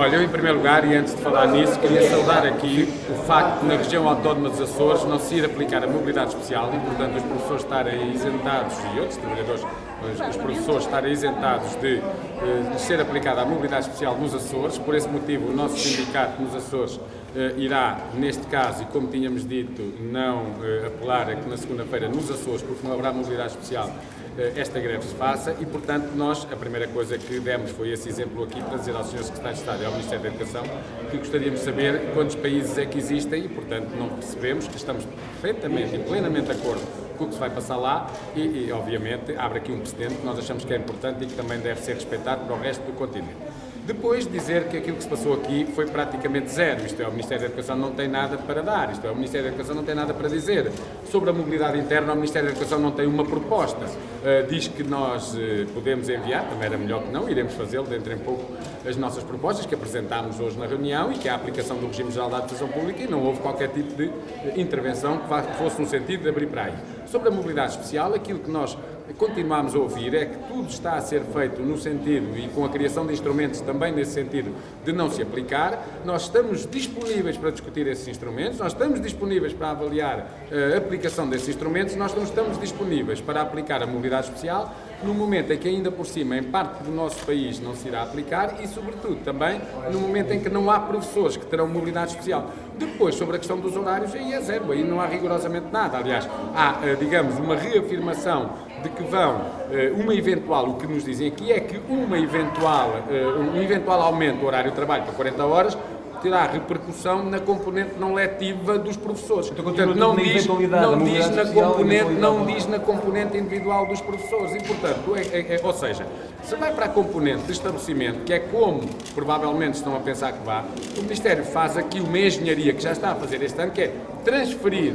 Olha, eu em primeiro lugar, e antes de falar nisso, queria saudar aqui o facto de na região autónoma dos Açores não se ir aplicar a mobilidade especial e, portanto, os professores estarem isentados e outros trabalhadores, os professores estarem isentados de ser aplicada a mobilidade especial nos Açores. Por esse motivo, o nosso sindicato nos Açores irá, neste caso, e como tínhamos dito, não apelar a que na segunda-feira nos Açores, porque não haverá mobilidade especial, esta greve se faça e, portanto, nós, a primeira coisa que demos foi esse exemplo aqui para dizer ao Sr. Secretário de Estado e ao Ministério da Educação que gostaríamos de saber quantos países é que existem e, portanto, não percebemos que estamos perfeitamente e plenamente de acordo com o que se vai passar lá e, obviamente, abre aqui um precedente que nós achamos que é importante e que também deve ser respeitado para o resto do continente. Depois dizer que aquilo que se passou aqui foi praticamente zero, isto é, o Ministério da Educação não tem nada para dar, isto é, o Ministério da Educação não tem nada para dizer. Sobre a mobilidade interna, o Ministério da Educação não tem uma proposta. Diz que nós podemos enviar, também era melhor que não, iremos fazê-lo dentro em pouco, as nossas propostas que apresentámos hoje na reunião e que é a aplicação do Regime Geral da Administração Pública e não houve qualquer tipo de intervenção que fosse no sentido de abrir para aí. Sobre a mobilidade especial, aquilo que nós continuamos a ouvir é que tudo está a ser feito no sentido e com a criação de instrumentos também nesse sentido de não se aplicar. Nós estamos disponíveis para discutir esses instrumentos, nós estamos disponíveis para avaliar a aplicação desses instrumentos, nós não estamos disponíveis para aplicar a mobilidade especial no momento em que ainda por cima em parte do nosso país não se irá aplicar e sobretudo também no momento em que não há professores que terão mobilidade especial. Depois, sobre a questão dos horários, aí é zero, aí não há rigorosamente nada. Aliás, há, digamos, uma reafirmação de que vão, uma eventual, o que nos dizem aqui é que um eventual aumento do horário de trabalho para 40 horas terá repercussão na componente não letiva dos professores. Portanto, não diz na componente individual dos professores e, portanto, ou seja, se vai para a componente de estabelecimento, que é como provavelmente estão a pensar que vá, o Ministério faz aqui uma engenharia que já está a fazer este ano, que é transferir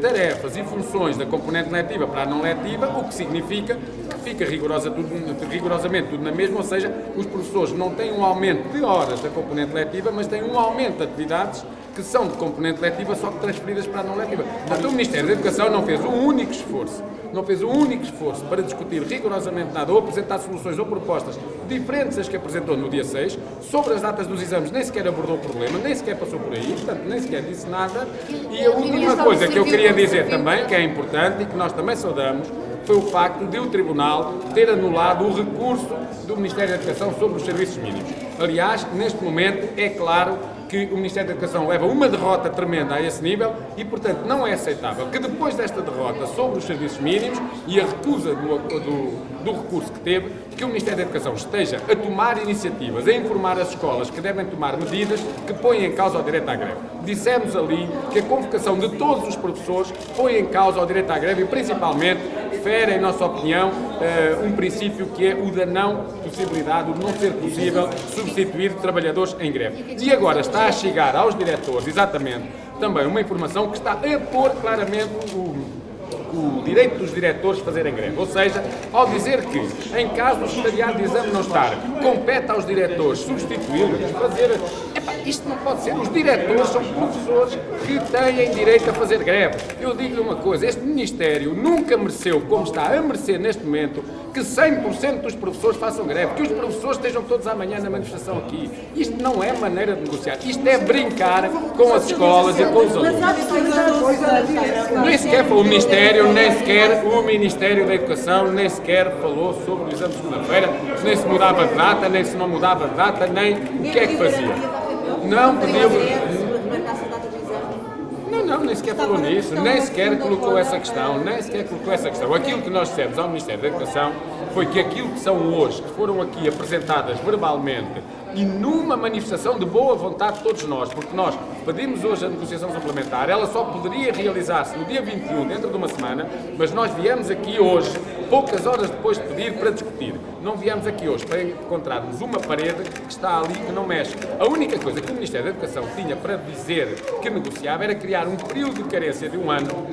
tarefas e funções da componente letiva para a não letiva, o que significa que fica rigorosamente tudo na mesma, ou seja, os professores não têm um aumento de horas da componente letiva, mas têm um aumento de atividades que são de componente letiva, só que transferidas para a não letiva. Portanto, o Ministério da Educação não fez um único esforço para discutir rigorosamente nada, ou apresentar soluções ou propostas diferentes das que apresentou no dia 6, sobre as datas dos exames nem sequer abordou o problema, nem sequer passou por aí, portanto, nem sequer disse nada. E a última coisa que eu queria dizer também, que é importante e que nós também saudamos, foi o facto de o Tribunal ter anulado o recurso do Ministério da Educação sobre os serviços mínimos. Aliás, neste momento, é claro que o Ministério da Educação leva uma derrota tremenda a esse nível e, portanto, não é aceitável que depois desta derrota sobre os serviços mínimos e a recusa do recurso que teve, que o Ministério da Educação esteja a tomar iniciativas, a informar as escolas que devem tomar medidas que põem em causa o direito à greve. Dissemos ali que a convocação de todos os professores põe em causa o direito à greve e, principalmente, fere, em nossa opinião, um princípio que é o da não possibilidade, o de não ser possível substituir trabalhadores em greve. E agora está a chegar aos diretores, exatamente, também uma informação que está a pôr claramente o direito dos diretores fazerem greve. Ou seja, ao dizer que, em caso do secretariado de exame não estar, compete aos diretores substituí-los, fazer... isto não pode ser. Os diretores são professores que têm direito a fazer greve. Eu digo-lhe uma coisa, este Ministério nunca mereceu, como está a merecer neste momento, que 100% dos professores façam greve, que os professores estejam todos amanhã na manifestação aqui. Isto não é maneira de negociar, isto é brincar com as escolas e com os alunos. Nem sequer o Ministério, nem sequer o Ministério da Educação, nem sequer falou sobre o exame de segunda-feira, nem se mudava de data, nem se não mudava de data, nem o que é que fazia. Não pediu... Não, nem sequer falou nisso, nem sequer colocou essa questão, Aquilo que nós dissemos ao Ministério da Educação foi que aquilo que são hoje, que foram aqui apresentadas verbalmente e numa manifestação de boa vontade de todos nós, porque nós pedimos hoje a negociação suplementar, ela só poderia realizar-se no dia 21, dentro de uma semana, mas nós viemos aqui hoje, poucas horas depois de pedir, para discutir. Não viemos aqui hoje para encontrarmos uma parede que está ali que não mexe. A única coisa que o Ministério da Educação tinha para dizer que negociava era criar um período de carência de um ano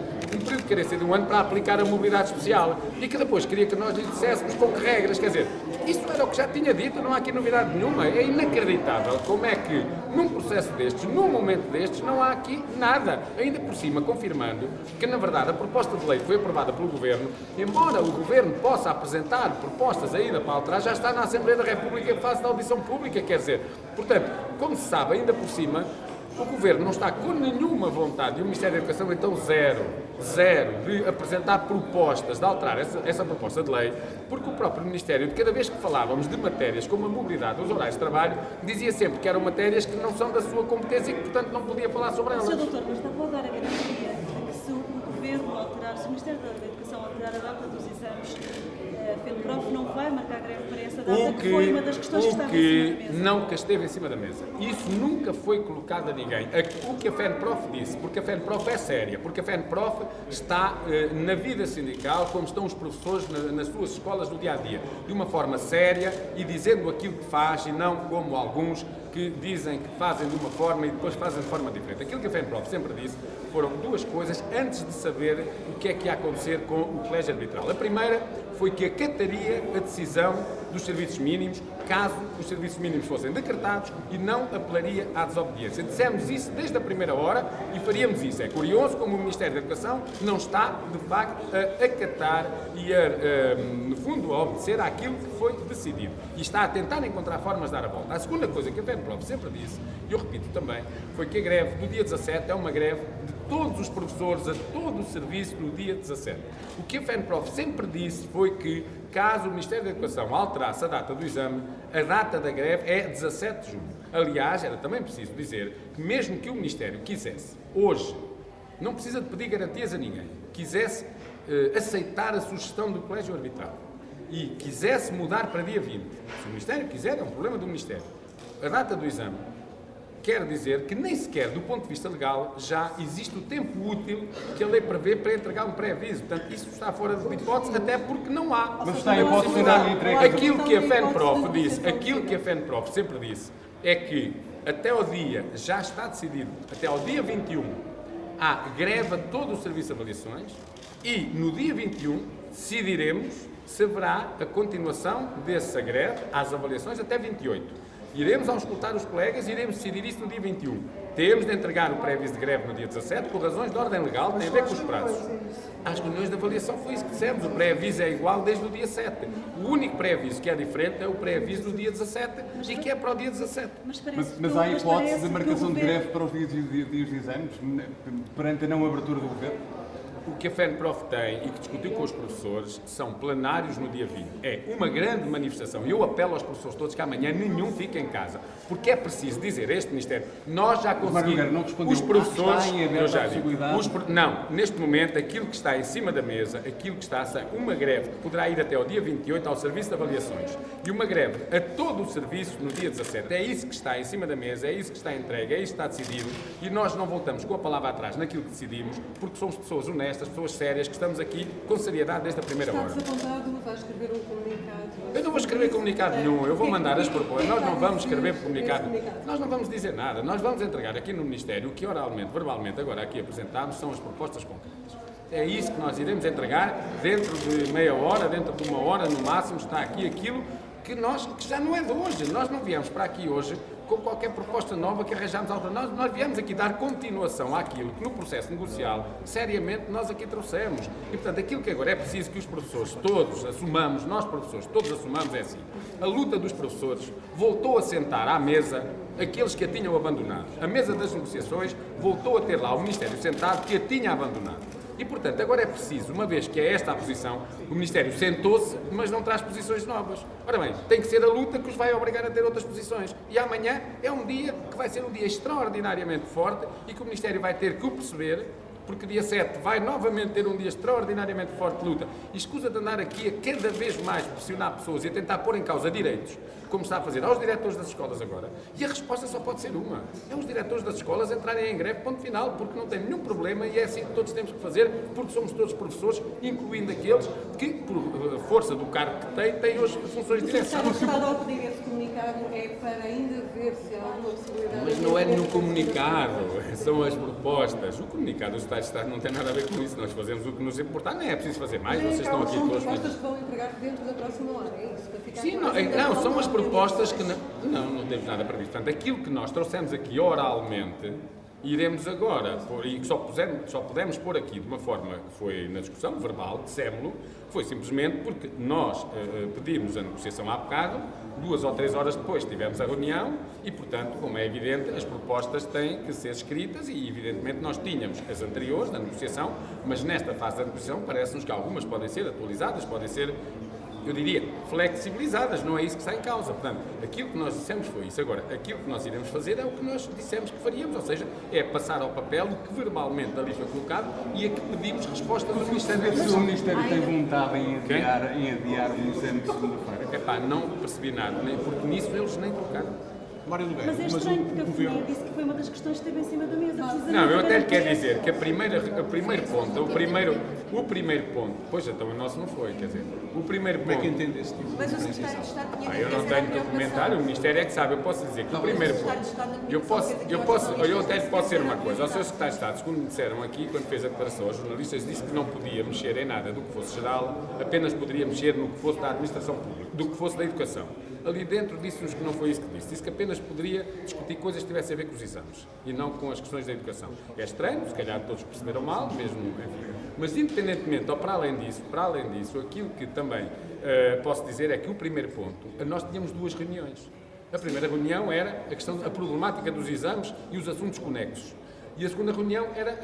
carência de um ano para aplicar a mobilidade especial e que depois queria que nós lhe disséssemos com que regras, quer dizer, isso era o que já tinha dito, não há aqui novidade nenhuma. É inacreditável como é que num processo destes, num momento destes, não há aqui nada. Ainda por cima, confirmando que, na verdade, a proposta de lei foi aprovada pelo Governo, embora o Governo possa apresentar propostas ainda para alterar, já está na Assembleia da República em fase de audição pública, quer dizer, portanto, como se sabe, ainda por cima, o Governo não está com nenhuma vontade, e o Ministério da Educação então zero, de apresentar propostas, de alterar essa proposta de lei, porque o próprio Ministério, de cada vez que falávamos de matérias como a mobilidade, os horários de trabalho, dizia sempre que eram matérias que não são da sua competência e que, portanto, não podia falar sobre elas. Sr. Doutor, mas estava a dar a garantia que se o Governo alterar, se o Ministério da Educação alterar a data dos exames, a FENPROF não vai marcar greve para essa data, que foi uma das questões que estava em cima da mesa. Não, que esteve em cima da mesa. Isso nunca foi colocado a ninguém. O que a FENPROF disse, porque a FENPROF é séria, porque a FENPROF está na vida sindical, como estão os professores nas suas escolas no dia-a-dia, de uma forma séria e dizendo aquilo que faz e não como alguns que dizem que fazem de uma forma e depois fazem de forma diferente. Aquilo que a FENPROF sempre disse foram duas coisas antes de saber o que é que ia acontecer com o colégio arbitral. A primeira foi que acataria a decisão dos serviços mínimos, caso os serviços mínimos fossem decretados e não apelaria à desobediência. Dissemos isso desde a primeira hora e faríamos isso. É curioso como o Ministério da Educação não está, de facto, a acatar e, no fundo, a obedecer àquilo que foi decidido. E está a tentar encontrar formas de dar a volta. A segunda coisa que a FENPROF sempre disse, e eu repito também, foi que a greve do dia 17 é uma greve de todos os professores, a todo o serviço no dia 17. O que a FENPROF sempre disse foi que, caso o Ministério da Educação alterasse a data do exame, a data da greve é 17 de junho. Aliás, era também preciso dizer que mesmo que o Ministério quisesse, hoje, não precisa de pedir garantias a ninguém, quisesse aceitar a sugestão do Colégio Arbitral e quisesse mudar para dia 20, se o Ministério quiser, é um problema do Ministério, a data do exame, quer dizer que nem sequer, do ponto de vista legal, já existe o tempo útil que a lei prevê para entregar um pré-aviso. Portanto, isso está fora de hipótese, até porque não há. Mas está em hipótese de dar entrega. Aquilo que a FENPROF disse, aquilo que a FENPROF sempre disse, é que até ao dia, já está decidido, até ao dia 21, há greve a todo o Serviço de Avaliações e no dia 21 decidiremos se haverá a continuação dessa greve às avaliações até 28. Iremos auscultar os colegas e iremos decidir isso no dia 21. Temos de entregar o pré-aviso de greve no dia 17 por razões de ordem legal, tem a ver com os prazos. Às reuniões de avaliação foi isso que dissemos, o pré-aviso é igual desde o dia 7. O único pré-aviso que é diferente é o pré-aviso do dia 17 e que é para o dia 17. Mas há hipótese de marcação de greve para os dias de exames, perante a não abertura do Governo? O que a FENPROF tem e que discutiu com os professores são plenários no dia 20. É uma grande manifestação. E eu apelo aos professores todos que amanhã nenhum fique em casa. Porque é preciso dizer a este Ministério, nós já conseguimos... Não respondeu. Os professores... Eu já digo. Não, neste momento, aquilo que está em cima da mesa, aquilo que está a ser uma greve que poderá ir até ao dia 28 ao Serviço de Avaliações e uma greve a todo o serviço no dia 17. É isso que está em cima da mesa, é isso que está entregue, é isso que está decidido e nós não voltamos com a palavra atrás naquilo que decidimos, porque somos pessoas honestas, pessoas sérias, que estamos aqui com seriedade desde a primeira hora. Está desapontado, vai escrever um comunicado? Eu não vou escrever comunicado nenhum, eu vou mandar as propostas. Nós não vamos escrever comunicado. Nós não vamos dizer nada. Nós vamos entregar aqui no Ministério o que oralmente, verbalmente, agora aqui apresentámos, são as propostas concretas. É isso que nós iremos entregar dentro de meia hora, dentro de uma hora, no máximo, está aqui aquilo que já não é de hoje. Nós não viemos para aqui hoje com qualquer proposta nova que arranjamos. Nós viemos aqui dar continuação àquilo que no processo negocial, seriamente, nós aqui trouxemos. E, portanto, aquilo que agora é preciso que os professores todos assumamos, nós professores todos assumamos é assim. A luta dos professores voltou a sentar à mesa aqueles que a tinham abandonado. A mesa das negociações voltou a ter lá o Ministério sentado que a tinha abandonado. E, portanto, agora é preciso, uma vez que é esta a posição, o Ministério sentou-se, mas não traz posições novas. Ora bem, tem que ser a luta que os vai obrigar a ter outras posições. E amanhã é um dia que vai ser um dia extraordinariamente forte e que o Ministério vai ter que o perceber, porque dia 7 vai novamente ter um dia extraordinariamente forte de luta. E escusa de andar aqui a cada vez mais pressionar pessoas e a tentar pôr em causa direitos, como está a fazer aos diretores das escolas agora. E a resposta só pode ser uma. É os diretores das escolas entrarem em greve, ponto final, porque não tem nenhum problema e é assim que todos temos que fazer, porque somos todos professores, incluindo aqueles que, por força do cargo que têm hoje funções de direção. O Estado ao pedir esse comunicado é para ainda ver se há alguma possibilidade... Mas não é no comunicado, são as propostas. O comunicado está Secretário de Estado não tem nada a ver com isso. Nós fazemos o que nos importa, nem é preciso fazer mais, Nem vocês estão aquelas aqui são todos. propostas que vão entregar dentro da próxima hora, é isso? Para ficar Sim, com não, são as propostas que não temos nada previsto. Portanto, aquilo que nós trouxemos aqui oralmente, iremos agora, e que só pudemos pôr aqui de uma forma que foi na discussão verbal, dissemos-lo, foi simplesmente porque nós pedimos a negociação há bocado, 2 ou 3 horas depois tivemos a reunião e, portanto, como é evidente, as propostas têm que ser escritas e, evidentemente, nós tínhamos as anteriores da negociação, mas nesta fase da negociação parece-nos que algumas podem ser atualizadas, podem ser, eu diria, flexibilizadas, não é isso que está em causa. Portanto, aquilo que nós dissemos foi isso. Agora, aquilo que nós iremos fazer é o que nós dissemos que faríamos, ou seja, é passar ao papel o que verbalmente ali foi colocado e a que pedimos resposta do Ministério da Se o Educação. Ministério tem vontade em adiar o exame de segunda-feira. Epá, não percebi nada, nem, porque nisso eles nem tocaram. Mário Nogueira, Mas é estranho, porque a FUNE disse que foi uma das questões que esteve em cima da mesa. Precisamente Não, eu até lhe para quero esse. dizer que o primeiro ponto, pois então o nosso não foi, quer dizer, o primeiro como é que ponto, entende esse tipo de Mas o diferenciação? Secretário de Estado tinha eu não essa tenho preocupação. documentário, o Ministério é que sabe, eu posso dizer que o primeiro ponto, eu até lhe posso dizer uma coisa, ao Sr. Secretário de Estado, segundo me disseram aqui, quando fez a declaração aos jornalistas, disse que não podia mexer em nada do que fosse geral, apenas poderia mexer no que fosse da administração pública, do que fosse da educação. Ali dentro disse-nos que não foi isso que disse que apenas poderia discutir coisas que tivessem a ver com os exames e não com as questões da educação. É estranho, se calhar todos perceberam mal, mesmo, enfim. Mas independentemente, ou para além disso, aquilo que também posso dizer é que o primeiro ponto, nós tínhamos 2 reuniões. A primeira reunião era a problemática dos exames e os assuntos conexos. E a segunda reunião era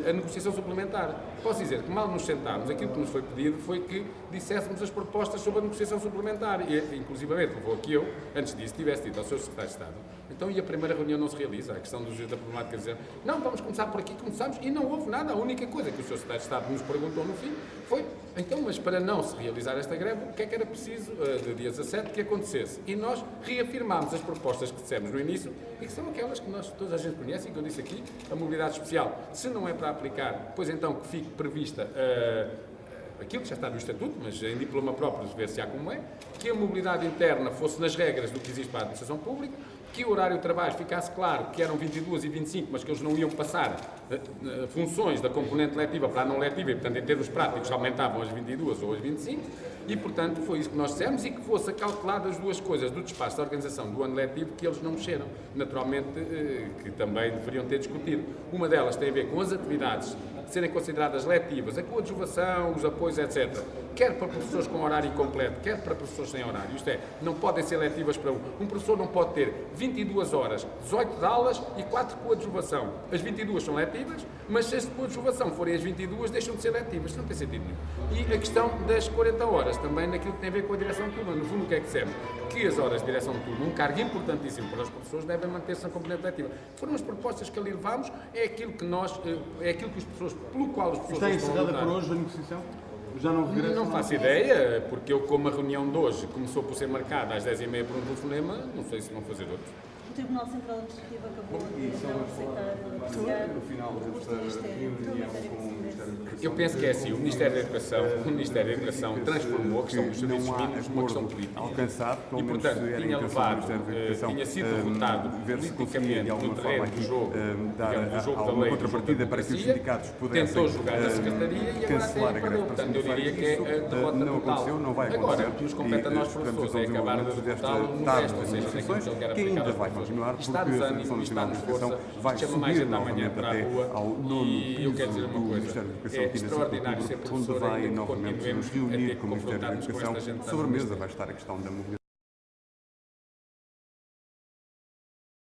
a negociação suplementar. Posso dizer que mal nos sentámos, aquilo que nos foi pedido foi que disséssemos as propostas sobre a negociação suplementar. E, inclusivamente, levou aqui eu, antes disso, tivesse dito ao Sr. Secretário de Estado. Então, e a primeira reunião não se realiza? A questão da problemática dizer, não, vamos começar por aqui, começamos, e não houve nada. A única coisa que o Sr. Secretário de Estado nos perguntou no fim foi, então, mas para não se realizar esta greve, o que é que era preciso, de dia 17, que acontecesse? E nós reafirmámos as propostas que dissemos no início, e que são aquelas que toda a gente conhece, e que eu disse aqui, a mobilidade especial, se não é para aplicar, pois então que fique prevista aquilo que já está no Estatuto, mas em diploma próprio de ver se há como é, que a mobilidade interna fosse nas regras do que existe para a administração pública, que o horário de trabalho ficasse claro que eram 22 e 25, mas que eles não iam passar funções da componente letiva para a não letiva e, portanto, em termos práticos, aumentavam as 22 ou as 25, e, portanto, foi isso que nós dissemos e que fosse calculado as 2 coisas do despacho da organização do ano letivo que eles não mexeram. Naturalmente, que também deveriam ter discutido. Uma delas tem a ver com as atividades serem consideradas letivas, a coadjuvação, os apoios, etc. Quer para professores com horário incompleto, quer para professores sem horário. Isto é, não podem ser letivas para um. Um professor não pode ter 22 horas, 18 de aulas e 4 de coadjuvação. As 22 são letivas, mas se as de coadjuvação forem as 22, deixam de ser letivas. Isso não tem sentido nenhum. E a questão das 40 horas, também naquilo que tem a ver com a direção de turma. No fundo, o que é que dissemos? Que as horas de direção de turma, um cargo importantíssimo para os professores, devem manter-se na componente letiva. Foram as propostas que ali levámos, é aquilo que os professores, pelo qual os professores Está estão a encerrada lutar. por hoje a negociação? Já não regressa? Não faço ideia, porque eu, como a reunião de hoje começou por ser marcada às 10h30 por um telefonema, não sei se vão fazer outro. O Tribunal Central Administrativo acabou de só não aceitar negociar no final o recurso do desta Ministério. reunião com o Ministério da Educação. Eu penso que é assim, o Ministério da Educação transformou a questão dos serviços não há mínimos numa questão acordo política. alcançado, pelo E, menos portanto, era a tinha intenção do Ministério da Educação, tinha sido derrotado ver se conseguia politicamente de alguma no forma terreno do jogo, dar digamos, do jogo da alguma lei, do jogo da contrapartida para que os democracia, sindicatos pudessem tentou jogar na Secretaria e agora cancelar tem a greve perdeu. para Portanto, eu diria que é a segunda-feira. derrota Não total. aconteceu, não vai Agora, acontecer. o que nos compete a nós, professores, é acabar de derrotá-lo no resto, ou seja, naquilo que ele quer que aplicar ainda aos vai professores. continuar, Está porque a desânimo, Federação está Nacional de de força, Educação vai chama mais subir gente amanhã novamente para a até rua ao nono e eu quero piso dizer do uma coisa, Ministério da Educação é aqui na extraordinário Santa ser Cruz, onde professor vai e novamente continuemos nos a ter reunir que com o Ministério da confrontar-nos com Educação. esta gente Sobre a mesa administrativa. vai estar a questão da mobilidade.